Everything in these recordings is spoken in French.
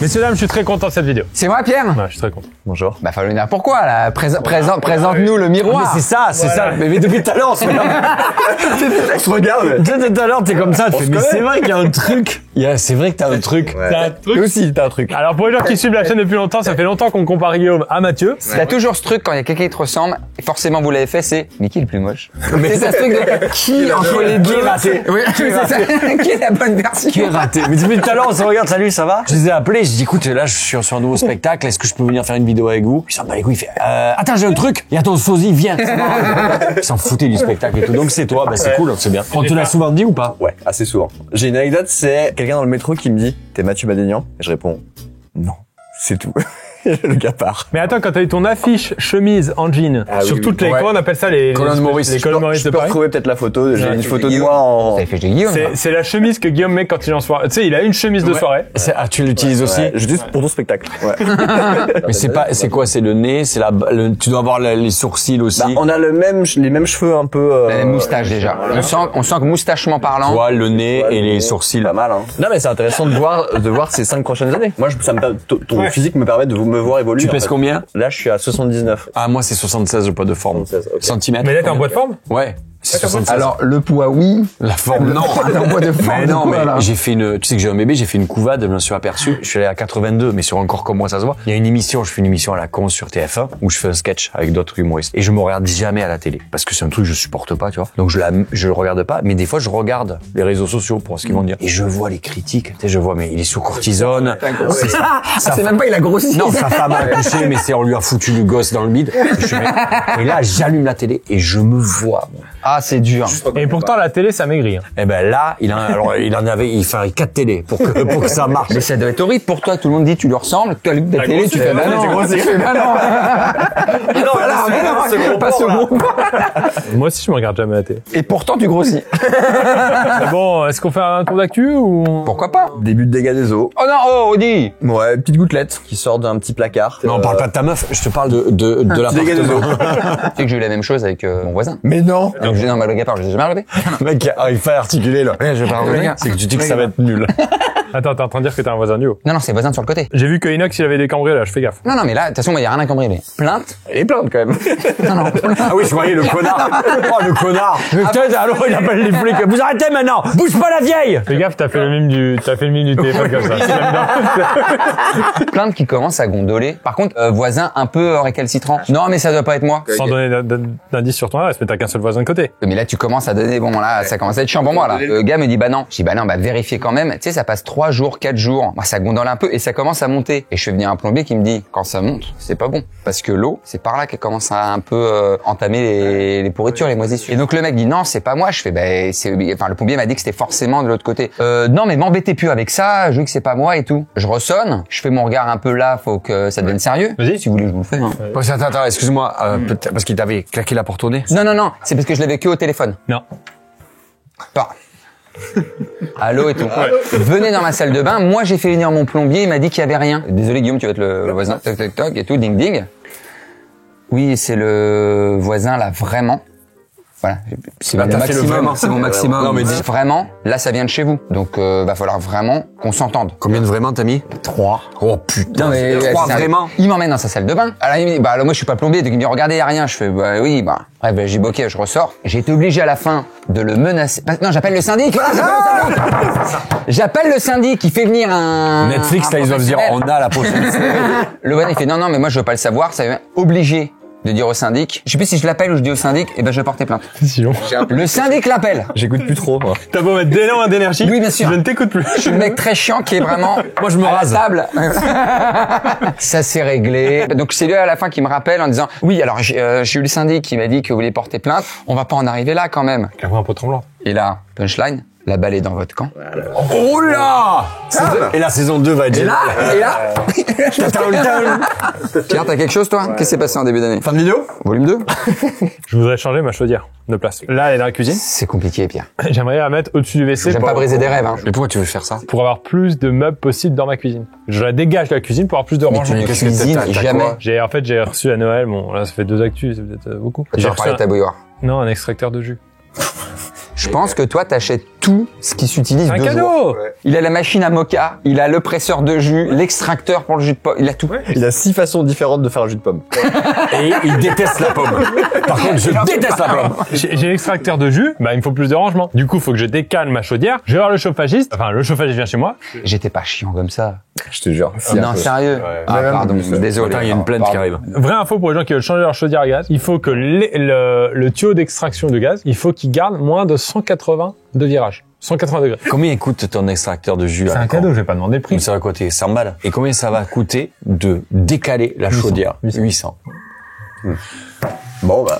Messieurs, dames, je suis très content de cette vidéo. C'est moi, Pierre? Ouais, je suis très content. Bonjour. Bah, Falloina, pourquoi, là? Présente-nous le miroir. Mais c'est ça. Mais depuis tout à l'heure, on se regarde. Depuis tout à l'heure, t'es comme ça, tu fais, mais c'est vrai qu'il y a un truc. C'est vrai que t'as un truc. Ouais. T'as un truc. Toi aussi, t'as un truc. Alors, pour les gens qui suivent la chaîne depuis longtemps, ça fait longtemps qu'on compare Guillaume à Mathieu. T'as toujours ce truc, quand il y a quelqu'un qui te ressemble, et forcément, vous l'avez fait, c'est, mais qui est le plus moche? Mais c'est ce truc de, qui, entre les deux? Qui est raté? Oui, c'est ça. Qui est la bonne version? Qui est raté? Mais depuis tout à l'heure, on se regarde, salut, ça va? Je les ai appelés, je dis, écoute, là, je suis sur un nouveau spectacle, est-ce que je peux venir faire une vidéo avec vous? Puis ça me bat les couilles, il fait, attends, j'ai un truc, il y a ton sosie, viens. Ils s'en foutaient du spectacle et tout. Donc c'est toi, bah c'est cool, c'est bien. On te l'a souvent dit ou pas? Ouais, assez souvent. J'ai une anecdote, c'est quelqu'un dans le métro qui me dit, t'es Mathieu Badénian? Et je réponds, non, c'est tout. Le gars part. Mais attends, quand t'as eu ton affiche chemise en jean, sur toutes les, comment on appelle ça, les colonnes Maurice. Les colonnes Maurice de Paris. Je peux retrouver peut-être la photo, j'ai une photo de moi en... T'avais fait chez Guillaume. C'est la chemise que Guillaume met quand il est en soirée. Tu sais, il a une chemise de soirée. Ah, tu l'utilises aussi? Ouais, juste pour ton spectacle. Ouais. Mais c'est quoi? C'est le nez, c'est tu dois avoir les sourcils aussi. Bah, on a les mêmes cheveux un peu, La moustache, déjà. On sent que moustachement parlant. Tu vois, le nez et les sourcils. Pas mal, hein. Non, mais c'est intéressant de voir ces 5 prochaines années. Moi, ton physique me permet de me voir évoluer. Tu pèses combien? Là, je suis à 79. Ah, moi, c'est 76, le poids de forme. 76, okay. Centimètres. Mais là, t'es en bois de forme? Ouais. C'est 76. Alors, le poids, oui. La forme, non. En bois de forme. Mais non, mais j'ai fait tu sais que j'ai un bébé, j'ai fait une couvade, je me suis aperçu. Je suis allé à 82, mais sur un corps comme moi, ça se voit. Il y a une émission, je fais une émission à la con sur TF1, où je fais un sketch avec d'autres humoristes. Et je me regarde jamais à la télé. Parce que c'est un truc que je supporte pas, tu vois. Donc je le regarde pas, mais des fois, je regarde les réseaux sociaux pour ce qu'ils vont dire. Et je vois les critiques. Tu sais, je vois, mais il est sous cortisone. C'est même pas, il a grossi. Non, sa femme a accouché, mais on lui a foutu le gosse dans le bide. Et là, j'allume la télé et je me vois. Ah, c'est dur. Et pourtant, la télé, ça maigrit. Eh ben là, il fait 4 télés pour que ça marche. Mais ça doit être horrible pour toi. Tout le monde dit tu lui ressembles. Toi, la télé, tu fais bah non. Tu fais bah non. Non, pas ce gros. Moi aussi, je me regarde jamais à la télé. Et pourtant, tu grossis. Mais bon, est-ce qu'on fait un tour d'actu ou? Pourquoi pas? Début de dégâts des eaux. Oh non, oh, Audi. Ouais, petite gouttelette qui sort d'un petit placard. Non, on parle pas de ta meuf, je te parle de la dégâts des eaux. Tu sais que j'ai eu la même chose avec mon voisin. Mais non. Donc, non, mais le gars part, je l'ai jamais relevé. mec, il fait articuler, là. Ouais, je vais pas relever. C'est que tu dis que ça va être nul. Attends, t'es en train de dire que t'es un voisin du haut. Non, c'est voisin sur le côté. J'ai vu que Inox, il avait des cambriolages, fais gaffe. Non, mais là, de toute façon, il y a rien à cambrioler. Plainte. Elle est pleine quand même. Non. Ah oui, je voyais le connard. Oh, le connard. Putain, alors il appelle les flics. Vous arrêtez maintenant. Bouge pas la vieille. Fais gaffe, t'as fait le mime du téléphone comme ça. Plainte qui commence à gondoler. Par contre, voisin un peu récalcitrant. Non, mais ça doit pas être moi. Sans donner d'indice sur ton adresse, mais t'as qu'un seul voisin de côté. Mais là, tu commences à donner, bon, là, ça commence à être chiant pour moi, là. Le gars me dit, bah non. Je dis, bah non, vérifier quand même. Tu sais, ça passe 3 jours, 4 jours. Moi, ça gondole un peu et ça commence à monter. Et je fais venir un plombier qui me dit, quand ça monte, c'est pas bon. Parce que l'eau, c'est par là qu'elle commence à un peu entamer les pourritures, les moisissures. Et donc le mec dit, non, c'est pas moi. Je fais, le plombier m'a dit que c'était forcément de l'autre côté. Non, mais m'embêtez plus avec ça. Je dis que c'est pas moi et tout. Je ressonne. Je fais mon regard un peu là. Faut que ça devienne sérieux. Vas-y. Si vous voulez, je vous le fais. Hein. Attends, excuse-moi, peut-être parce qu'il t'avait claqué la porte au nez. Non. C'est parce que je l'avais que au téléphone. Non. Pas. Allô et tout. Venez dans ma salle de bain. Moi, j'ai fait venir mon plombier. Il m'a dit qu'il y avait rien. Désolé, Guillaume, tu vas être le voisin. Toc, toc, toc et tout. Ding, ding. Oui, c'est le voisin, là, vraiment. Voilà. C'est mon maximum. C'est mon maximum. Non, mais dis vraiment. Là, ça vient de chez vous. Donc, va falloir vraiment qu'on s'entende. Combien de vraiment t'as mis? 3. Oh putain. Non, mais 3 vraiment? Il m'emmène dans sa salle de bain. Alors, il me dit, moi, je suis pas plombier. Donc, il me dit, regardez, y a rien. Je fais, oui, Bref, j'ai dit, ok, je ressors. J'ai été obligé à la fin de le menacer. Non, j'appelle le syndic. J'appelle le syndic qui fait venir un... Netflix, là, ils doivent dire, on a la possibilité. Le voisin, il fait, non, mais moi, je veux pas le savoir. Ça va obligé de dire au syndic. Je sais plus si je l'appelle ou je dis au syndic, je vais porter plainte. Si long. Le syndic l'appelle. J'écoute plus trop, moi. T'as beau mettre d'élan d'énergie. Oui, bien sûr. Je ne t'écoute plus. Je suis le mec très chiant qui est vraiment. Moi, je me rase. Table. Ça s'est réglé. Donc, c'est lui à la fin qui me rappelle en disant, oui, alors, j'ai eu le syndic qui m'a dit que vous voulez porter plainte. On va pas en arriver là, quand même. La voix un peu tremblante. Et là, punchline. La balle est dans votre camp. Oh là! Et la saison 2 va être Et là, Pierre, t'as quelque chose, toi? Qu'est-ce qui s'est passé en début d'année? Fin de vidéo? Volume 2? Je voudrais changer ma chaudière de place. Là, elle est dans la cuisine. C'est compliqué, Pierre. J'aimerais la mettre au-dessus du WC. J'aime pas briser des rêves, hein. Mais pourquoi tu veux faire ça? Pour avoir plus de meubles possibles dans ma cuisine. Je la dégage de la cuisine pour avoir plus de Mais tu rangement. ne cuisines jamais. J'ai reçu à Noël, bon, là, ça fait 2 actus, c'est peut-être beaucoup. J'ai reparlé de ta bouilloire. Non, un extracteur de jus. Je pense que toi, t'achètes tout ce qui s'utilise Un de cadeau. jour. Il a la machine à mocha, il a le presseur de jus, l'extracteur pour le jus de pomme, il a tout. Il a 6 façons différentes de faire un jus de pomme. Et il déteste la pomme. Par contre, je déteste la pomme. J'ai l'extracteur de jus, bah il me faut plus de rangement. Du coup, faut que je décale ma chaudière. Je vais voir le chauffagiste. Enfin, le chauffagiste vient chez moi. J'étais pas chiant comme ça. Je te jure. Non, sérieux. Ah, pardon, désolé. Attends, il y a une plainte qui arrive. Vraie info pour les gens qui veulent changer leur chaudière à gaz. Il faut que le tuyau d'extraction de gaz, il faut qu'il garde moins de 180 de virage. 180 degrés. Combien coûte ton extracteur de jus? C'est un cadeau, je vais pas demander le prix. Ça va coûter 100 balles. Et combien ça va coûter de décaler la 800. chaudière? 800. Bon, bah,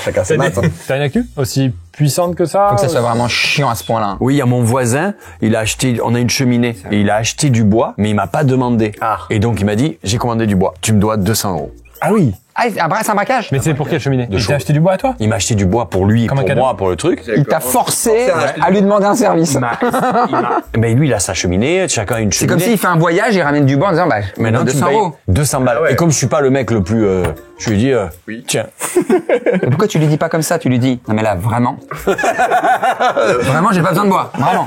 chacun ses maths. T'as une actu aussi puissante que ça? Faut que ça soit vraiment chiant à ce point-là. Oui, il y a mon voisin, il a acheté, on a une cheminée, et il a acheté du bois, mais il m'a pas demandé. Et donc il m'a dit, j'ai commandé du bois, tu me dois 200 €. Ah oui. Ah, c'est un braquage. Mais c'est pour quelle cheminée? Il chaud. t'a acheté du bois à toi? Il m'a acheté du bois pour lui, Comme un pour cadeau. moi, pour le truc. Il t'a forcé à lui demander un service. Mais lui, il a sa cheminée, chacun a une C'est cheminée. comme s'il fait un voyage et ramène du bois en disant, bah, Maintenant, tu 200 me payes €. 200 balles. Et comme je suis pas le mec le plus, je lui dis, tiens. Mais pourquoi tu lui dis pas comme ça? Tu lui dis, non mais là, vraiment. Vraiment, j'ai pas besoin de bois. Vraiment.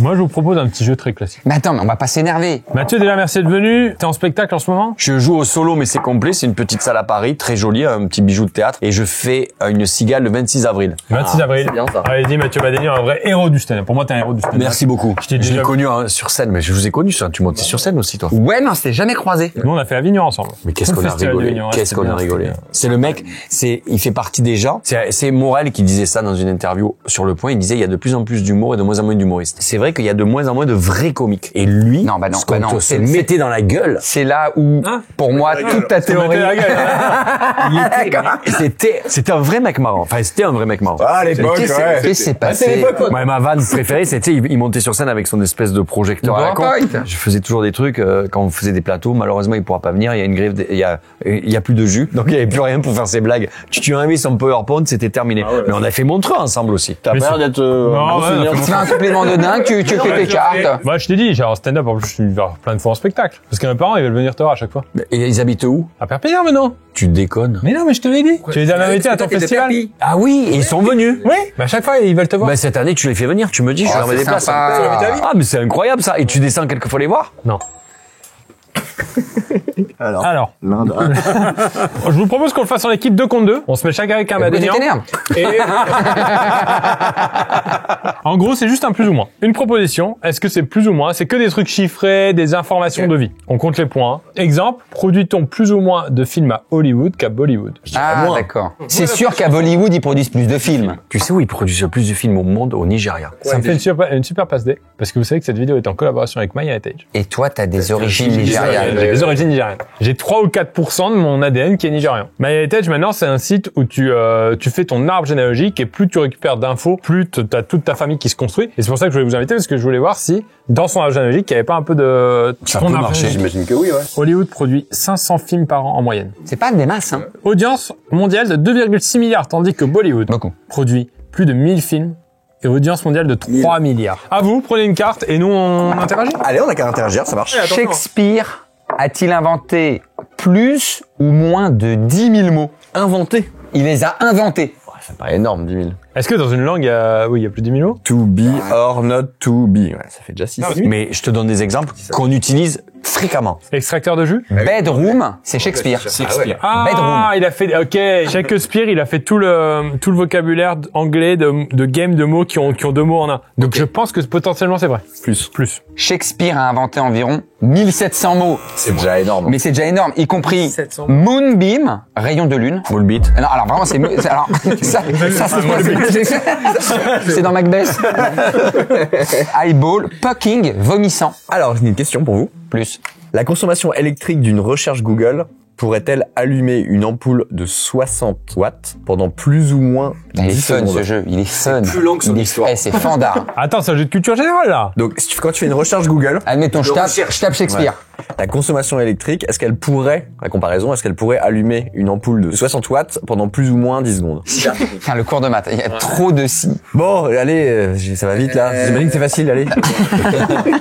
Moi, je vous propose un petit jeu très classique. Mais attends, mais on va pas s'énerver. Mathieu, déjà, merci d'être venu. T'es en spectacle en ce moment? Je joue au solo, mais c'est complet. C'est une petite salle à Paris, très jolie, un petit bijou de théâtre. Et je fais une cigale le 26 avril. 26 avril. c'est bien, ça. Allez-y, Mathieu Badénian, un vrai héros du stand-up. Pour moi, t'es un héros du stand-up. Merci beaucoup. Je t'ai Je déjà l'ai vu. connu sur scène, mais je vous ai connu ça. Tu montais sur scène aussi, toi. Ouais, mais on s'était jamais croisés. Nous, on a fait Avignon ensemble. Mais qu'est-ce Tout qu'on le a festival rigolé. d'Avignon, ouais, Qu'est-ce c'était qu'on a bien, rigolé. c'était bien. C'est le mec, il fait partie des gens. C'est Morel qui disait ça dans une interview sur Le Point. Il disait, il y a de plus en plus d'humour et de moins en moins d'humoristes. C'est vrai qu'il y a de moins en moins de vrais comiques. Et lui, Non, bah non, ce qu'on bah non. te C'est- mettait dans la gueule. C'est là où, Hein pour moi, toute ta théorie. Mettez la gueule, hein. C'était un vrai mec marrant. Enfin, c'était un vrai mec marrant. Ah, à l'époque, Qu'est-ce ouais. qui s'est passé? Ouais, ma vanne préférée, c'était il montait sur scène avec son espèce de projecteur à la con. PowerPoint. Je faisais toujours des trucs quand on faisait des plateaux. Malheureusement, il pourra pas venir. Il y a une grève, il y a plus de jus, donc il y avait plus rien pour faire ses blagues. Tu as mis son PowerPoint, c'était terminé. Mais on a fait Montreux ensemble aussi. T'as Mais l'air c'est- d'être, Non, ouais, souvenir. on a Tu fais un complément de dingue, tu fais tes cartes. Moi, je t'ai dit, j'ai un stand-up, en plus, je suis venu voir plein de fois en spectacle. Parce que mes parents, ils veulent venir te voir à chaque fois. Et ils habitent où? À Perpignan, maintenant. Tu déconnes. Mais non, mais je te l'ai dit. Tu les as invités à ton festival. Ah oui, et ils sont venus. Oui. Mais à chaque fois, ils veulent te voir. Bah, cette année, tu les fais venir. Tu me dis, je Oh, leur mets des c'est places. sympa. Ah, mais c'est incroyable ça. Et tu descends quelquefois les voir? Non. Alors. L'Inde. Je vous propose qu'on le fasse en équipe 2 contre 2. On se met chacun avec un Pourquoi tu Badénian. t'énerves? Et... en gros, c'est juste un plus ou moins. Une proposition, est-ce que c'est plus ou moins? C'est que des trucs chiffrés, des informations de vie. On compte les points. Exemple, produit-on plus ou moins de films à Hollywood qu'à Bollywood? Ah, d'accord. C'est sûr qu'à Bollywood, ils produisent plus de films. Tu sais où ils produisent le plus de films au monde? Au Nigeria. Ça me fait une super passe D, parce que vous savez que cette vidéo est en collaboration avec My Heritage. Et toi, t'as des origines nigérianes. J'ai des origines nigériennes. J'ai 3 ou 4% de mon ADN qui est nigérian. My Heritage, maintenant, c'est un site où tu fais ton arbre généalogique et plus tu récupères d'infos, plus t'as toute ta famille qui se construit. Et c'est pour ça que je voulais vous inviter, parce que je voulais voir si, dans son arbre généalogique, il n'y avait pas un peu de... Ça ton peut arbre marcher. généalogique. J'imagine que oui, ouais. Hollywood produit 500 films par an en moyenne. C'est pas des masses, hein. Audience mondiale de 2,6 milliards, tandis que Bollywood Beaucoup. produit plus de 1000 films et audience mondiale de 3 milliards. À vous, prenez une carte et nous, on interagit. Allez, on a qu'à interagir, ça marche. Shakespeare a-t-il inventé plus ou moins de 10 000 mots? Inventé. Il les a inventés. Ça paraît énorme, 10 000. Est-ce que dans une langue, il y a plus de 10 000 mots? To be or not to be. Ouais, ça fait déjà 6. Mais je te donne des exemples qu'on utilise fréquemment. Extracteur de jus? Bedroom, c'est Shakespeare. Ah, Bedroom. il a fait, ok, Shakespeare, il a fait tout le vocabulaire anglais de game de mots qui ont 2 mots en un. Donc je pense que potentiellement c'est vrai. Plus. Shakespeare a inventé environ 1700 mots. C'est déjà énorme. Mais c'est déjà énorme, y compris Moonbeam, rayon de lune. Moulbit. Non, alors vraiment, alors, c'est dans Macbeth. Eyeball, pucking, vomissant. Alors, j'ai une question pour vous. Plus. La consommation électrique d'une recherche Google pourrait-elle allumer une ampoule de 60 watts pendant plus ou moins Il est 10 fun secondes? ce jeu, il est fun. plus long que son histoire. C'est fandard. Attends, c'est un jeu de culture générale là. Donc, quand tu fais une recherche Google, Admettons, je tape Shakespeare. La consommation électrique, est-ce qu'elle pourrait allumer une ampoule de 60 watts pendant plus ou moins 10 secondes? Putain, le cours de maths, il y a trop de si. Bon, allez, ça va vite là. J'imagine que c'est facile, allez.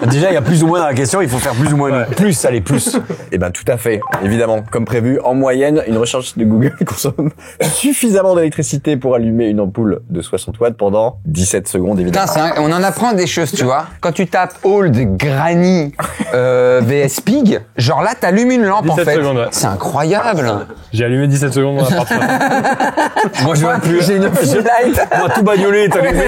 Déjà, il y a plus ou moins dans la question, il faut faire plus ou moins. Plus, allez, plus. Eh ben, tout à fait. Évidemment, comme prévu, en moyenne, une recherche de Google consomme suffisamment d'électricité pour allumer une ampoule de 60 watts pendant 17 secondes, évidemment. Putain, on en apprend des choses, tu vois. Quand tu tapes Old Granny VS Pig, genre là, t'allumes une lampe en 17 fait. secondes, ouais. C'est incroyable. J'ai allumé 17 secondes dans l'appartement. Moi, je vois plus. J'ai une light. Moi, tout bagnolé, t'as allumé.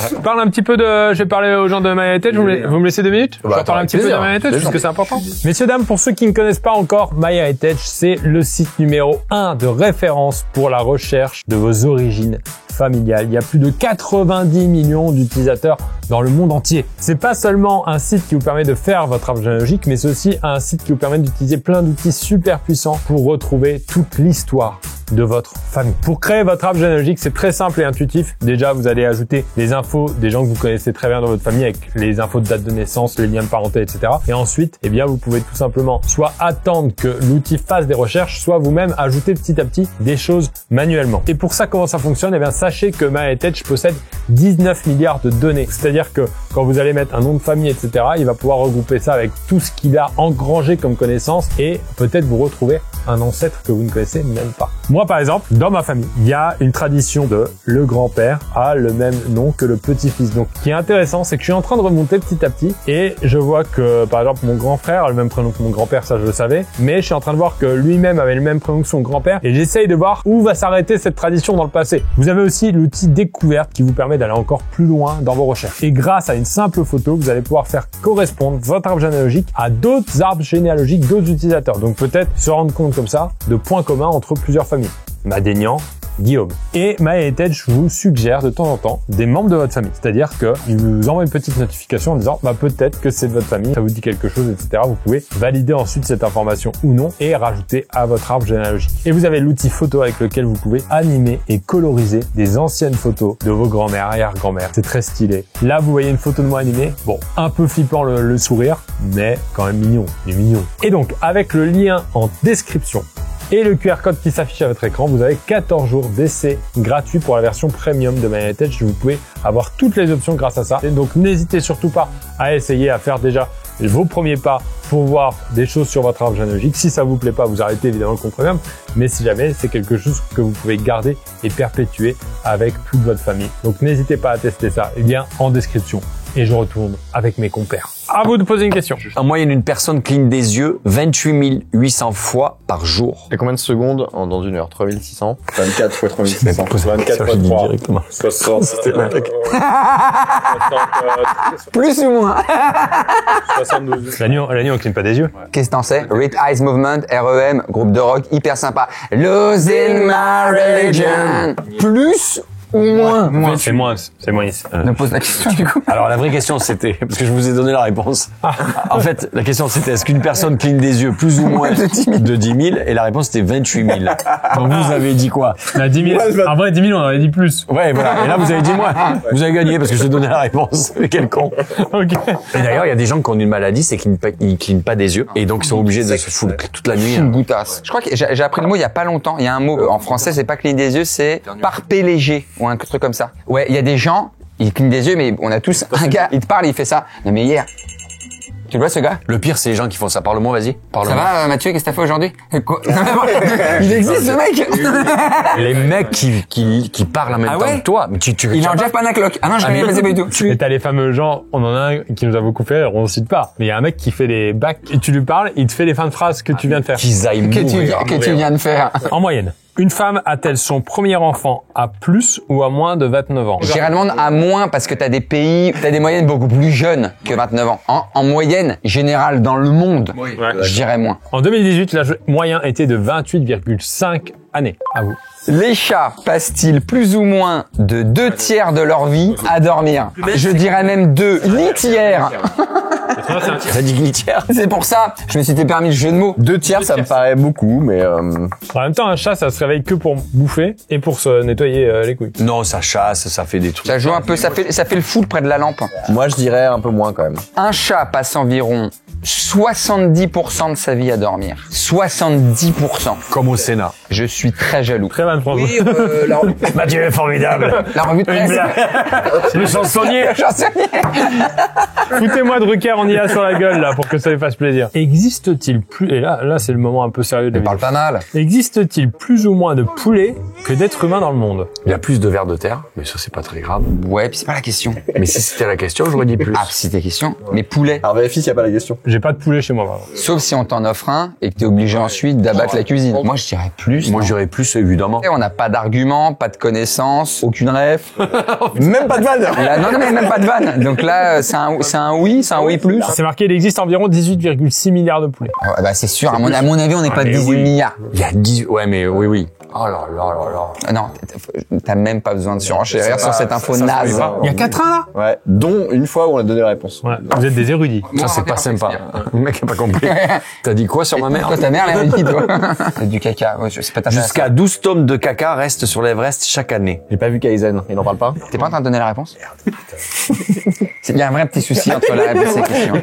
Je parle un petit peu je vais parler aux gens de My Heritage. Vous me laissez 2 minutes? Je vais parler un petit peu de My Heritage parce que c'est important. Messieurs, dames, pour ceux qui ne connaissent pas encore, My Heritage, c'est le site numéro 1 de référence pour la recherche de vos origines familiales. Il y a plus de 90 millions d'utilisateurs dans le monde entier. C'est pas seulement un site qui vous permet de faire votre arbre généalogique, mais c'est aussi un site qui vous permet d'utiliser plein d'outils super puissants pour retrouver toute l'histoire de votre famille. Pour créer votre arbre généalogique, c'est très simple et intuitif. Déjà, vous allez ajouter les infos des gens que vous connaissez très bien dans votre famille avec les infos de date de naissance, les liens de parenté, etc. Et ensuite, eh bien, vous pouvez tout simplement soit attendre que l'outil fasse des recherches, soit vous-même ajouter petit à petit des choses manuellement. Et pour ça, comment ça fonctionne? Eh bien, sachez que MyHeritage possède 19 milliards de données. C'est-à-dire que quand vous allez mettre un nom de famille, etc., il va pouvoir regrouper ça avec tout ce qu'il a engrangé comme connaissance et peut-être vous retrouver un ancêtre que vous ne connaissez même pas. Moi, par exemple, dans ma famille, il y a une tradition de le grand-père a le même nom que le petit-fils. Donc, ce qui est intéressant, c'est que je suis en train de remonter petit à petit et je vois que, par exemple, mon grand-frère a le même prénom que mon grand-père, ça je le savais, mais je suis en train de voir que lui-même avait le même prénom que son grand-père et j'essaye de voir où va s'arrêter cette tradition dans le passé. Vous avez aussi l'outil découverte qui vous permet d'aller encore plus loin dans vos recherches. Et grâce à une simple photo, vous allez pouvoir faire correspondre votre arbre généalogique à d'autres arbres généalogiques d'autres utilisateurs. Donc, peut-être se rendre compte comme ça de points communs entre plusieurs familles. Madénian, Guillaume. Et MyHeritage vous suggère de temps en temps des membres de votre famille. C'est-à-dire qu'il vous envoie une petite notification en disant peut-être que c'est de votre famille, ça vous dit quelque chose, etc. Vous pouvez valider ensuite cette information ou non et rajouter à votre arbre généalogique. Et vous avez l'outil photo avec lequel vous pouvez animer et coloriser des anciennes photos de vos grands-mères, arrière-grand-mères. C'est très stylé. Là, vous voyez une photo de moi animée. Bon, un peu flippant le sourire, mais quand même mignon. Il est mignon. Et donc, avec le lien en description, et le QR code qui s'affiche à votre écran, vous avez 14 jours d'essai gratuit pour la version premium de MyHeritage. Vous pouvez avoir toutes les options grâce à ça. Et donc, n'hésitez surtout pas à essayer à faire déjà vos premiers pas pour voir des choses sur votre arbre généalogique. Si ça vous plaît pas, vous arrêtez évidemment le compte premium. Mais si jamais, c'est quelque chose que vous pouvez garder et perpétuer avec toute votre famille. Donc, n'hésitez pas à tester ça. Eh bien, en description. Et je retourne avec mes compères. À vous de poser une question. En moyenne, une personne cligne des yeux 28 800 fois par jour. Et combien de secondes dans une heure? 3600? 24 fois 3600. 24 fois 3. Directement. 60. Plus ou moins. 72. La nuit, on cligne pas des yeux. Qu'est-ce que t'en sais? Red Eyes Movement, REM, groupe de rock hyper sympa. Losing my religion. Plus ou moins? C'est moins. Me pose la question du coup. Alors la vraie question c'était, parce que je vous ai donné la réponse. En fait, la question c'était est-ce qu'une personne cligne des yeux plus ou moins de 10 000 et la réponse c'était 28 000. Donc vous avez dit quoi? 10 000. En vrai, 10 000, on aurait dit plus. Ouais, voilà. Et là vous avez dit moins. Vous avez gagné parce que je vous ai donné la réponse. Quel con. Ok. Et d'ailleurs, il y a des gens qui ont une maladie, c'est qu'ils ne clignent pas des yeux et donc ils sont obligés de se foutre toute la nuit. Une goutasse. Je crois que j'ai appris le mot il y a pas longtemps. Il y a un mot en français, c'est pas cligner des yeux, c'est parper léger ou un truc comme ça. Ouais, il y a des gens, ils clignent des yeux, mais on a tous un gars, il te parle, il fait ça. Non mais hier, tu le vois ce gars? Le pire, c'est les gens qui font ça. Parle-moi, vas-y. Ça va, Mathieu, qu'est-ce que t'as fait aujourd'hui? Il existe ce mec? Les mecs qui parlent en même temps que toi. Mais il est en Jeff Panaclock. Ah non, je connais pas du tout. Et t'as les fameux gens, on en a un qui nous a beaucoup fait rire, on ne cite pas. Mais il y a un mec qui fait des bacs, et tu lui parles, il te fait les fins de phrases que tu viens de faire. Qu'ils aillent mourir. Que tu viens de faire. En moyenne. Une femme a-t-elle son premier enfant à plus ou à moins de 29 ans? Généralement à moins parce que t'as des pays, t'as des moyennes beaucoup plus jeunes que 29 ans. En moyenne générale dans le monde, je dirais moins. En 2018, l'âge moyen était de 28,5 années. À vous. Les chats passent-ils plus ou moins de 2 tiers de leur vie à dormir? Je dirais même 2 litières. T'as dit glitière. C'est pour ça, je me suis permis le jeu de mots. 2 tiers, ça me paraît beaucoup, mais En même temps, un chat, ça se réveille que pour bouffer et pour se nettoyer les couilles. Non, ça chasse, ça fait des trucs. Ça joue un peu, ça fait le foot près de la lampe. moi je dirais un peu moins quand même. Un chat passe environ 70% de sa vie à dormir. 70%. Comme au Sénat. Je suis très jaloux. Très mal prendre. Oui, Mathieu est formidable. la revue de presse. Le chansonnier. Foutez-moi de Drucker, on y a sur la gueule, là, pour que ça lui fasse plaisir. Existe-t-il plus, et là, c'est le moment un peu sérieux de la Parle vidéo. pas mal. Existe-t-il plus ou moins de poulets que d'êtres humains dans le monde? Il y a plus de vers de terre, mais ça c'est pas très grave. Ouais, puis c'est pas la question. Mais si c'était la question, j'aurais dit plus. Ah, puis c'était la question. Mais poulet. Alors vérifie s'il n'y a pas la question. J'ai pas de poulet chez moi, vraiment. Sauf si on t'en offre un et que t'es obligé ensuite d'abattre la cuisine. Moi, je dirais plus. Moi non. j'aurais plus, évidemment. Et on n'a pas d'argument, pas de connaissances, aucune ref. Même pas de vanne. Là, non, mais même pas de vanne. Donc là, c'est un oui plus. C'est marqué, il existe environ 18,6 milliards de poulets. Ah, bah, c'est sûr. À mon avis, on n'est pas de 18 milliards. Il y a 10... Ouais, mais oui. Oh là là là là. Ah non, t'as même pas besoin de surenchérir sur cette info naze. Il y a 4 là? Ouais, dont une fois où on a donné la réponse. Ouais. Vous êtes des érudits. Ça c'est pas sympa. Le mec a pas compris. T'as dit quoi sur ma mère? Toi, ta mère, elle a dit, toi. Du caca. Ouais, c'est pas ta Jusqu'à 12 tonnes de caca restent sur l'Everest chaque année. J'ai pas vu Kaizen, il en parle pas. T'es pas en train de donner la réponse? Il y a un vrai petit souci entre la réponse et la question.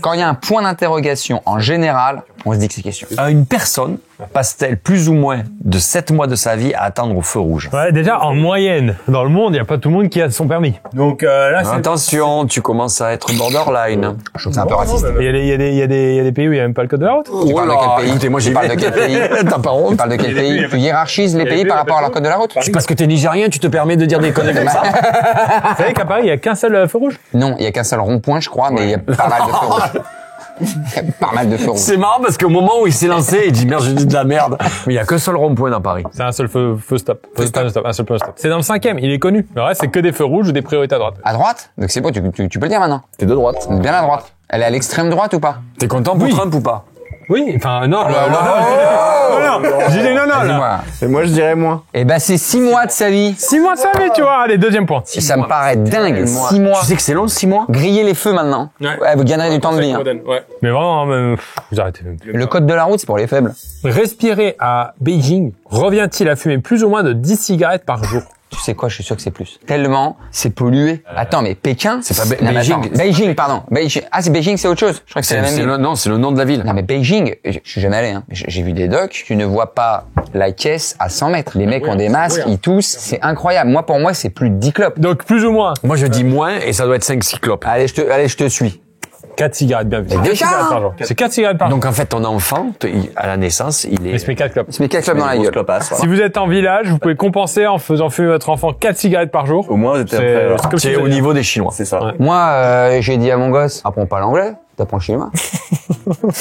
Quand il y a un point d'interrogation, en général, on se dit que c'est question. Une personne passe-t-elle plus ou moins de 7 mois de sa vie à attendre au feu rouge? Ouais, déjà, en moyenne, dans le monde, il n'y a pas tout le monde qui a son permis. Donc là, c'est... Attention, tu commences à être borderline. Je trouve que c'est un peu raciste. Il y a des pays où il n'y a même pas le code de la route. Tu parles de quel pays? Écoutez, moi j'y Tu parles de vais. quel pays? T'as pas Tu honte? parles de quel pays? Tu hiérarchises les pays par rapport à leur code de la route? C'est parce que t'es nigérien, tu te permets de dire des conneries comme ça? Vous savez qu'à Paris, il n'y a qu'un seul feu rouge? Non, il y a qu'un seul rond-point, je crois, mais il y a pas mal de feux rouges. Il y a pas mal de feux rouges. C'est marrant parce qu'au moment où il s'est lancé, il dit merde, j'ai dit de la merde. Mais il y a qu'un seul rond-point dans Paris. C'est un seul feu stop. Un seul feu stop. C'est dans le 5e, il est connu. Le reste, c'est que des feux rouges ou des priorités à droite. À droite? Donc c'est bon, tu peux le dire maintenant. T'es de droite. Bien à droite. Elle est à l'extrême droite ou pas? T'es content pour Trump ou pas? Oui, enfin, non, non. J'ai dit non, là. Dis-moi. Et moi je dirais moins. Eh ben, c'est 6 mois de sa vie. 6 mois de sa vie, tu vois. Allez, deuxième point. Et ça me paraît dingue. 6 mois. Tu sais que c'est long, 6 mois? Griller les feux maintenant. Ouais, vous gagnerez du temps de vie. Hein. Mais vraiment, vous arrêtez. Le code de la route, c'est pour les faibles. Respirer à Beijing revient-il à fumer plus ou moins de 10 cigarettes par jour? Tu sais quoi, je suis sûr que c'est plus. Tellement, c'est pollué. Attends, mais Pékin, C'est pas Non, mais Beijing. attends. Beijing, pardon. Beijing. Ah, c'est Beijing, c'est autre chose. Je crois que c'est la même ville. Non, c'est le nom de la ville. Non, mais Beijing, je suis jamais allé, hein. J'ai vu des docs, tu ne vois pas la caisse à 100 mètres. Les mecs ont des masques, ils toussent, c'est incroyable. Moi, pour moi, c'est plus de 10 clopes. Donc, plus ou moins. Moi je dis moins et ça doit être 5-6 clopes. Allez, je te suis. 4 cigarettes, bien vu. C'est 2 déjà cigarettes par jour. C'est 4 cigarettes par jour. Donc en fait ton enfant, à la naissance, il Il se met est... 4 clopes. Il se met 4 clopes dans la gueule. Si vous êtes en village, vous pouvez compenser en faisant fumer votre enfant 4 cigarettes par jour. Au moins j'étais C'est après. alors. c'est comme si C'est vous au aviez- niveau des Chinois. C'est ça. Ouais. Moi, j'ai dit à mon gosse, apprends pas l'anglais, t'apprends le chinois.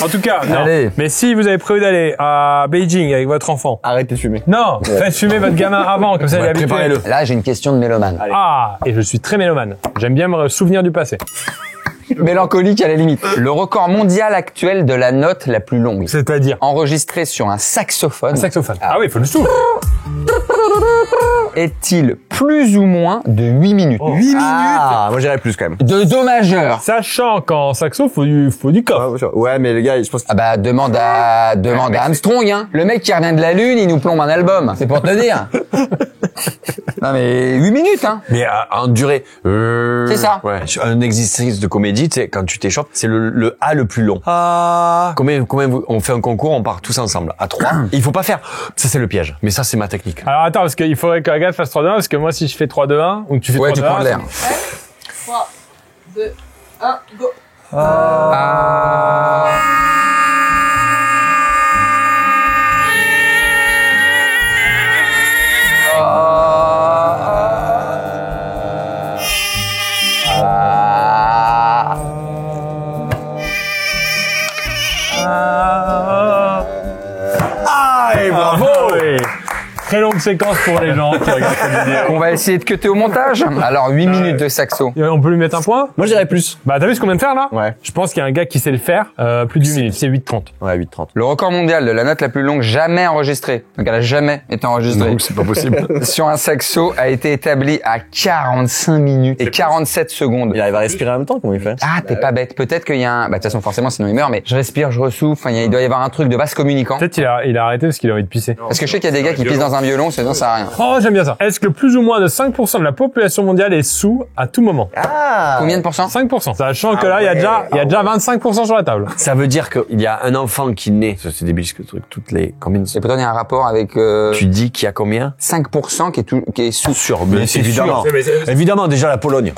En tout cas, non. Allez. Mais si vous avez prévu d'aller à Beijing avec votre enfant, Arrêtez de fumer. non, faites fumer votre gamin avant, comme ça il est habitué. Préparez-le. Là, j'ai une question de mélomane. Ah, et je suis très mélomane. J'aime bien me souvenir du passé. Mélancolique à la limite. Le record mondial actuel de la note la plus longue. C'est-à-dire Enregistré sur un saxophone. un saxophone. Ah oui, il faut le souffle. Est-il plus ou moins de 8 minutes? 8 minutes Ah, moi j'irais plus quand même. de do majeur. Sachant qu'en saxo, faut du coffre. Ouais, mais les gars, je pense que Ah bah, demande à Armstrong, hein. Le mec qui revient de la Lune, il nous plombe un album. C'est pour te dire. Non mais 8 minutes, hein. Mais en durée. C'est ça. Ouais. Un exercice de comédie, tu sais, quand tu t'échauffes, c'est le A le plus long. Ah. Combien on fait un concours, on part tous ensemble à 3. Il faut pas faire. Ça c'est le piège. Mais ça c'est ma technique. Alors attends, parce qu'il faudrait que Agathe fasse 3-2-1, parce que moi si je fais 3-2-1, ou que tu fais 3-2-1... Ouais, tu prends de l'air. 3, 2, 1, go. Ah, et bravo. Oui. très longue séquence pour les gens qui regardent cette vidéo. On va essayer de cutter au montage. Alors, 8 minutes de saxo. On peut lui mettre un point? Moi, j'irais plus. Bah, t'as vu ce qu'on vient de faire, là? Ouais. Je pense qu'il y a un gars qui sait le faire, plus de 8 minutes. C'est 8:30. Ouais, 8:30. Le record mondial de la note la plus longue jamais enregistrée, donc elle a jamais été enregistrée, Non, c'est pas possible. sur un saxo a été établi à 45 minutes et 47 secondes. Il arrive à respirer en même temps, comment il fait? Ah, t'es pas bête. Peut-être qu'il y a un... Bah, de toute façon, forcément, sinon il meurt, mais je respire, je ressouffle. Enfin, il doit y avoir un truc de vase communicant. Peut-être il a arrêté parce qu'il a envie de pisser. Parce que je sais qu'il y a des gars qui pissent dans un violon, sinon ça sert à rien. Oh, j'aime bien ça. Est-ce que plus ou moins de 5% de la population mondiale est sous à tout moment? Ah! Combien de pourcents? 5%. Sachant que là, il y a déjà 25% sur la table. Ça veut dire qu'il y a un enfant qui naît. Ça, c'est débile ce truc. Toutes les combien de... Et peut-être il y a un rapport avec Tu dis qu'il y a combien? 5% qui est sous. Sûr, mais c'est évidemment. Évidemment, déjà la Pologne.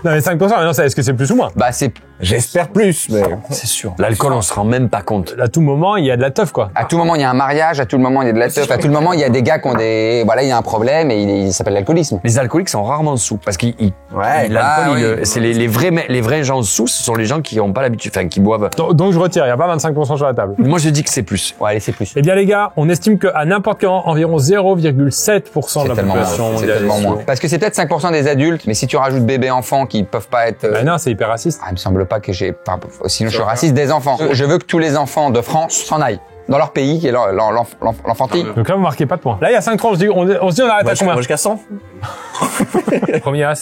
Non, mais 5%, mais non, est-ce que c'est plus ou moins? Bah, c'est... J'espère plus, mais... C'est sûr. L'alcool, on se rend même pas compte. À tout moment, il y a de la teuf, quoi. À tout moment, il y a un mariage, à tout moment, il y a de la teuf, à tout moment, il y a des gars qui ont des... Voilà, il y a un problème et il s'appelle l'alcoolisme. Les alcooliques sont rarement sous parce qu'ils Ouais, l'alcool, oui. c'est les vrais gens sous, ce sont les gens qui ont pas l'habitude, enfin qui boivent. Donc je retire, il n'y a pas 25% sur la table. Moi, je dis que c'est plus. Ouais, allez, c'est plus. Eh bien les gars, on estime qu'à n'importe quel moment, environ 0,7% de la Tellement population moins. C'est mondiale tellement est moins. sous. Parce que c'est peut-être 5% des adultes, mais si tu rajoutes bébés enfants qui peuvent pas être... Bah non, c'est hyper raciste. Ah, il me semble pas que j'ai... Enfin, sinon, je suis raciste des enfants. Je veux que tous les enfants de France s'en aillent dans leur pays, qui est l'enfantille. Donc là, vous marquez pas de points. Là, il y a 5-3, on se dit on arrête à combien? Moi, jusqu'à 100. Premier à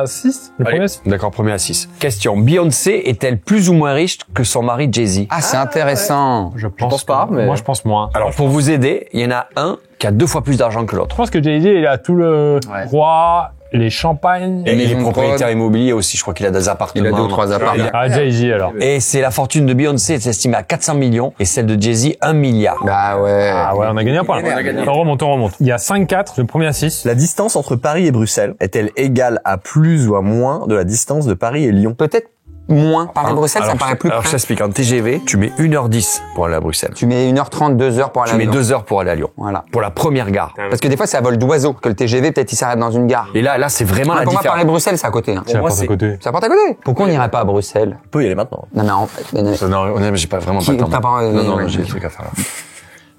6? Le premier à 6? D'accord, premier à 6. Question. Beyoncé est-elle plus ou moins riche que son mari Jay-Z? Ah, c'est intéressant. Je pense pas, mais- Moi, je pense moins. Alors, pour vous aider, il y en a un qui a 2 fois plus d'argent que l'autre. Je pense que Jay-Z, il a tout le roi, les champagnes. Et il est maisons de propriétaire prod. immobilier aussi. Je crois qu'il a des appartements. Il a 2 ou 3 apparts. Ah, Jay-Z, alors. Et c'est la fortune de Beyoncé est estimée à 400 millions et celle de Jay-Z 1 milliard. Bah ouais. Ah ouais, on a gagné un point. On remonte. Il y a 5-4, le premier à 6. La distance entre Paris et Bruxelles est-elle égale à plus ou à moins de la distance de Paris et Lyon? Peut-être moins. Paris-Bruxelles, ça me paraît plus Alors, je près. t'explique. En TGV, tu mets 1h10 pour aller à Bruxelles. Tu mets 1h30, 2h pour aller Tu à mets Lyon. 2 heures pour aller à Lyon. Voilà. Pour la première gare. Parce que des fois, c'est à vol d'oiseau que le TGV, peut-être, il s'arrête dans une gare. Et là, c'est vraiment la Pour moi, différence. Paris-Bruxelles, c'est à côté. Hein. C'est la moi, porte à c'est- côté. C'est à porte à côté. Pourquoi on n'irait pas à Bruxelles? On peut y aller maintenant. Non, mais en fait... mais- Ça, non, honnêtement, j'ai pas vraiment pas le temps. T'as pas- Non, j'ai des trucs à faire là.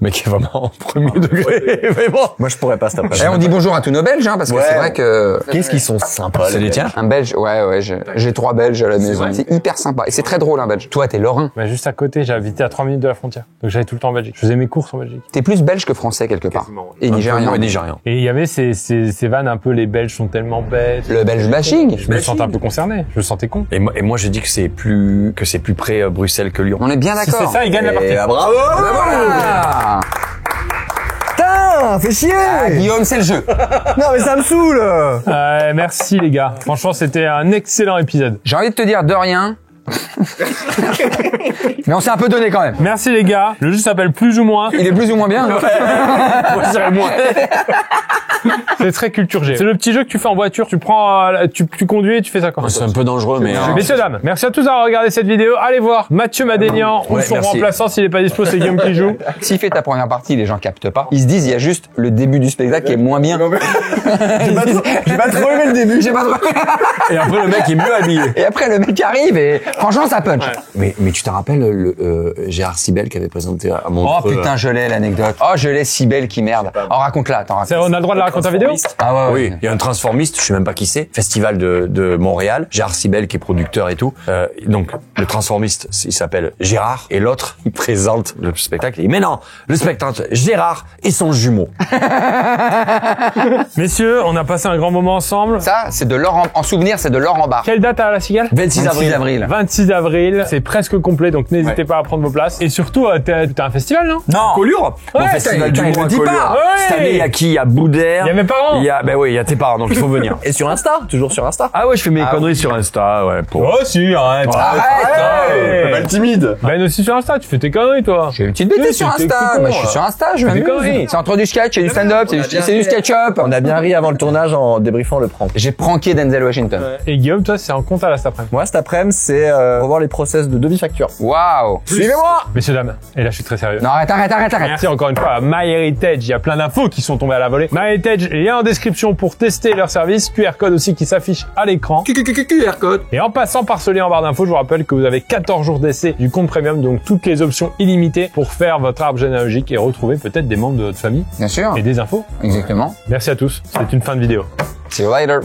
Mec est vraiment en premier degré. Vraiment. Moi, je pourrais pas cet Eh, après-midi. on dit bonjour à tous nos Belges, hein, parce que Ouais. c'est vrai que... Qu'est-ce qu'ils sont sympas, C'est les tiens? Un Belge, ouais, j'ai 3 Belges à la maison. C'est hyper sympa. Et c'est très drôle, un Belge. Toi, t'es Lorrain. Bah, juste à côté, j'habitais à 3 minutes de la frontière. Donc j'allais tout le temps en Belgique. Je faisais mes courses en Belgique. T'es plus Belge que français, quelque part. Et Nigérian. Ouais, Nigérian. Et il y avait ces vannes un peu, les Belges sont tellement bêtes. Le Belge bashing. Je me sentais un peu concerné. Je me sentais con. Et moi, je dis que c'est plus près Bruxelles que Lyon. On est bien Si d'accord. c'est ça, il gagne la partie. Et bravo! Voilà. Putain, fais chier! Guillaume, c'est le jeu. Non, mais ça me saoule! Merci les gars. Franchement, c'était un excellent épisode. J'ai envie de te dire de rien. Mais on s'est un peu donné quand même. Merci les gars. Le jeu s'appelle plus ou moins. Il est plus ou moins bien. Moi, je dirais moins. C'est très culture G. C'est le petit jeu que tu fais en voiture. Tu prends, tu conduis et tu fais ça quand. C'est un peu dangereux, mais... Messieurs, dames, merci à tous d'avoir regardé cette vidéo. Allez voir Mathieu Madénian ou Ouais, son merci. remplaçant s'il est pas dispo, c'est Guillaume qui joue. S'il fait ta première partie, les gens captent pas. Ils se disent, il y a juste le début du spectacle qui est moins bien. J'ai pas trop aimé le début. J'ai pas trop... Et après, le mec est mieux habillé. Et après, le mec arrive et franchement, ça punch. Mais tu te rappelles Gérard Sibel qui avait présenté à Oh Montreux. putain, je l'ai l'anecdote. Oh, je l'ai si belle qui merde. Oh, raconte-la, t'en C'est- raconte. On a le droit de la raconter en vidéo? Ah ouais, Oui, il y a un transformiste, je sais même pas qui c'est, festival de Montréal, Gérard Sibel qui est producteur et tout. Donc le transformiste, il s'appelle Gérard et l'autre, il présente le spectacle. Il dit mais non, le spectacle Gérard et son jumeau. Messieurs, on a passé un grand moment ensemble. Ça, c'est de l'or en souvenir, c'est de l'or en barre. Quelle date à la Cigale? 26 avril. 26 avril, c'est presque complet, donc n'hésitez pas à prendre vos places. Et surtout, t'as un festival, non? Non. Collioure. Ouais, Mon festival du il monde le à dit Collioure. pas. Ouais. Cette année, il y a qui? Il y a Boudère. Il y a mes parents. Ben oui, il y a tes parents, donc il faut venir. Et sur Insta? Toujours sur Insta? Ah ouais, je fais mes conneries sur Insta, ouais. Pour... Oh si, arrête. Arrête. Pas le timide. Ben aussi sur Insta, tu fais tes conneries, toi. J'ai une petite bêtise sur t'es Insta. con, Bah, je suis sur Insta, je Fais des m'amuse. conneries. C'est entre du sketch et du stand-up, c'est du sketch-up. On a bien ri avant le tournage en débriefant le prank. J'ai pranké Denzel Washington. Et Guillaume, toi, c'est en compte à la cet après-midi. Moi, cet après-midi, c'est revoir les process de devis facture. Waouh. Suivez-moi! Messieurs, dames, et là, je suis très sérieux. Non, arrête. Merci encore une fois à MyHeritage. Il y a plein d'infos qui sont tombées à la volée. MyHeritage, lien en description pour tester leur service. QR code aussi qui s'affiche à l'écran. QR code. Et en passant par ce lien en barre d'infos, je vous rappelle que vous avez 14 jours d'essai MSC du compte premium, donc toutes les options illimitées pour faire votre arbre généalogique et retrouver peut-être des membres de votre famille Bien sûr. et des infos. Exactement. Merci à tous. C'est une fin de vidéo. See you later.